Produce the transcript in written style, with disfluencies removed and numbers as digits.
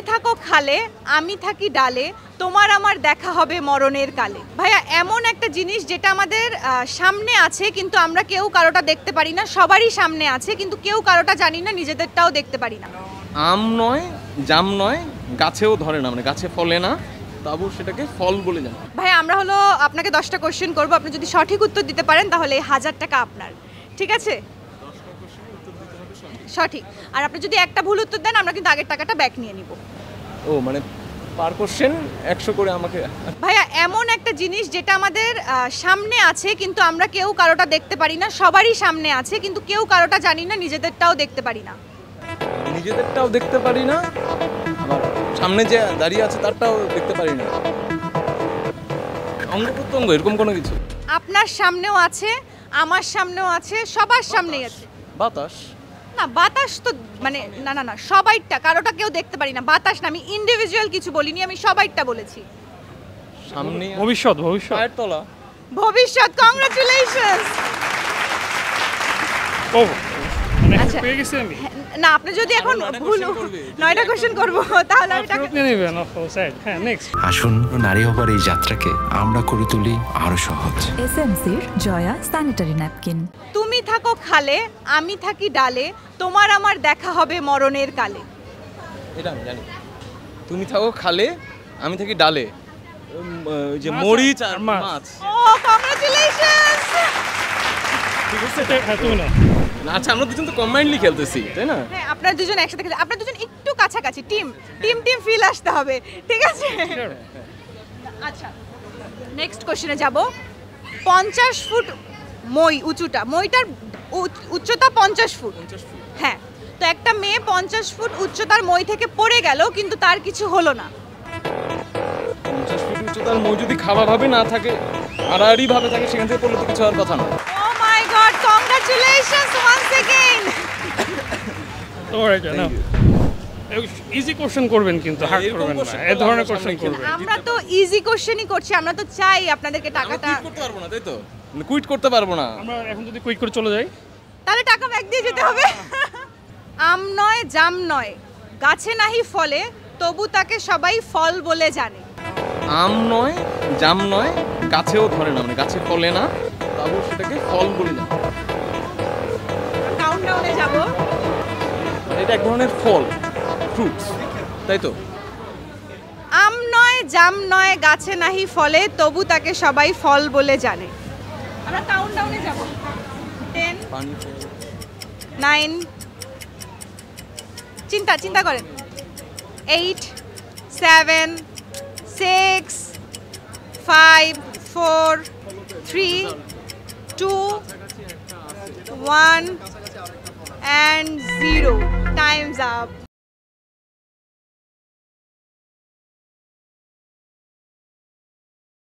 থাকো খালে আমি থাকি ডালে তোমার আমার দেখা হবে মরণের কালে। ভাইয়া এমন একটা জিনিস যেটা আমাদের সামনে আছে কিন্তু আমরা কেউ কারোটা দেখতে পারি না, সবারই সামনে আছে কিন্তু কেউ কারোটা জানি না, নিজেদেরটাও দেখতে পারি না। আম নয়, জাম নয়, গাছেও ধরে না, মানে গাছে ফলে না, তবু সেটাকে ফল বলে জানি। ভাই আমরা হলো আপনাকে 10টা কোশ্চেন করব, আপনি যদি সঠিক উত্তর দিতে পারেন তাহলে 1000 টাকা আপনার, ঠিক আছে? সঠিক। আর আপনি যদি একটা ভুল উত্তর দেন আমরা কিন্তু আগের টাকাটা ব্যাক নিয়ে নিব। ও মানে পার কোশ্চেন 100 করে আমাকে। ভাইয়া এমন একটা জিনিস যেটা আমাদের সামনে আছে কিন্তু আমরা কেউ কারোটা দেখতে পারি না, সবারই সামনে আছে কিন্তু কেউ কারোটা জানি না, নিজেদেরটাও দেখতে পারি না। নিজেদেরটাও দেখতে পারি না, আবার সামনে যে দাঁড়িয়ে আছে তারটাও দেখতে পারি না। অঙ্গ প্রত্যঙ্গ এরকম কোনো কিছু? আপনার সামনেও আছে, আমার সামনেও আছে, সবার সামনেই আছে। বাতাস? না বাতাস তো মানে না না না সবাইটা, কারোটা কেউ দেখতে পারি না। বাতাস না, আমি ইন্ডিভিজুয়াল কিছু বলিনি, আমি সবাইটা বলেছি। সামনে ভবিষ্যৎ পায়ের তলা। ভবিষ্যৎ। কংগ্রাচুলেশনস। ও মানে আচ্ছা। পেয়ে গেছি আমি। না আপনি যদি এখন ভুল 9টা কোশ্চেন করব তাহলে আমি টাকা ফেরত নিয়ে নেবেন। হ্যাঁ নেক্সট। আসুন নারী হবার এই যাত্রাকে আমরা করে তুলি আরো সহজ। এসএমসির জয়া স্যানিটারি ন্যাপকিন। তুমি থাকো খালে আমি থাকি ডালে তোমার আমার দেখা হবে মরণের কালে। এটা আমি জানি। তুমি থাকো খালে আমি থাকি ডালে, ওই যে মরিচ আর মাছ। ও কংগ্রাচুলেশনস। ঠিক আছে, হ্যাঁ তুমি না। আচ্ছা আমরা দুজন তো কম্বাইন্ডলি খেলতেছি তাই না? হ্যাঁ আপনারা দুজন একসাথে খেলে, আপনারা দুজন একটু কাছাকাছি, টিম টিম টিম ফিল আসতে হবে, ঠিক আছে? আচ্ছা নেক্সট কোশ্চেনে যাব। 50 ফুট মই উঁচুটা, মইটার উচ্চতা 50 ফুট। হ্যাঁ, তো একটা মেয়ে 50 ফুট উচ্চতার মই থেকে পড়ে গেল কিন্তু তার কিছু হলো না। 50 ফিট উচ্চতার মই যদি খাওয়া ভাবে না থাকে, আড়াআড়ি ভাবে থাকে, সেখান থেকে পড়লে তো কিছু হওয়ার কথা না। Oh my god, congratulations once again. Alright না, ইজি কোশ্চেন করবেন কিন্তু হার্ড করবেন না, এই ধরনের কোশ্চেন করবেন। আমরা তো ইজি কোশ্চেনই করছি, আমরা তো চাই আপনাদেরকে টাকাটা। কুইট করতে পারবো না তাই তো? কুইট করতে পারবো না আমরা এখন যদি কুইক করে চলে যাই তাহলে টাকা ব্যাক দিয়ে যেতে হবে। আম নয় জাম নয় গাছে নাহি ফলে তবু তাকে সবাই ফল বলে জানে। আম নয়, জাম নয়, গাছেও ধরে না, মানে গাছে ফলে না, তবু সেটাকে ফল বলে জানি। কাউন্টডাউনে যাব। এটা এক ধরনের ফল, ফ্রুটস, তাই তো? আম নয় জাম নয় গাছে নাহি ফলে তবু তাকে সবাই ফল বলে জানে। আমরা কাউন্টডাউনে যাব। 10 পানি 9 চিন্তা করেন। 8 7 6 5 4 3 2 1 and 0. Time's up.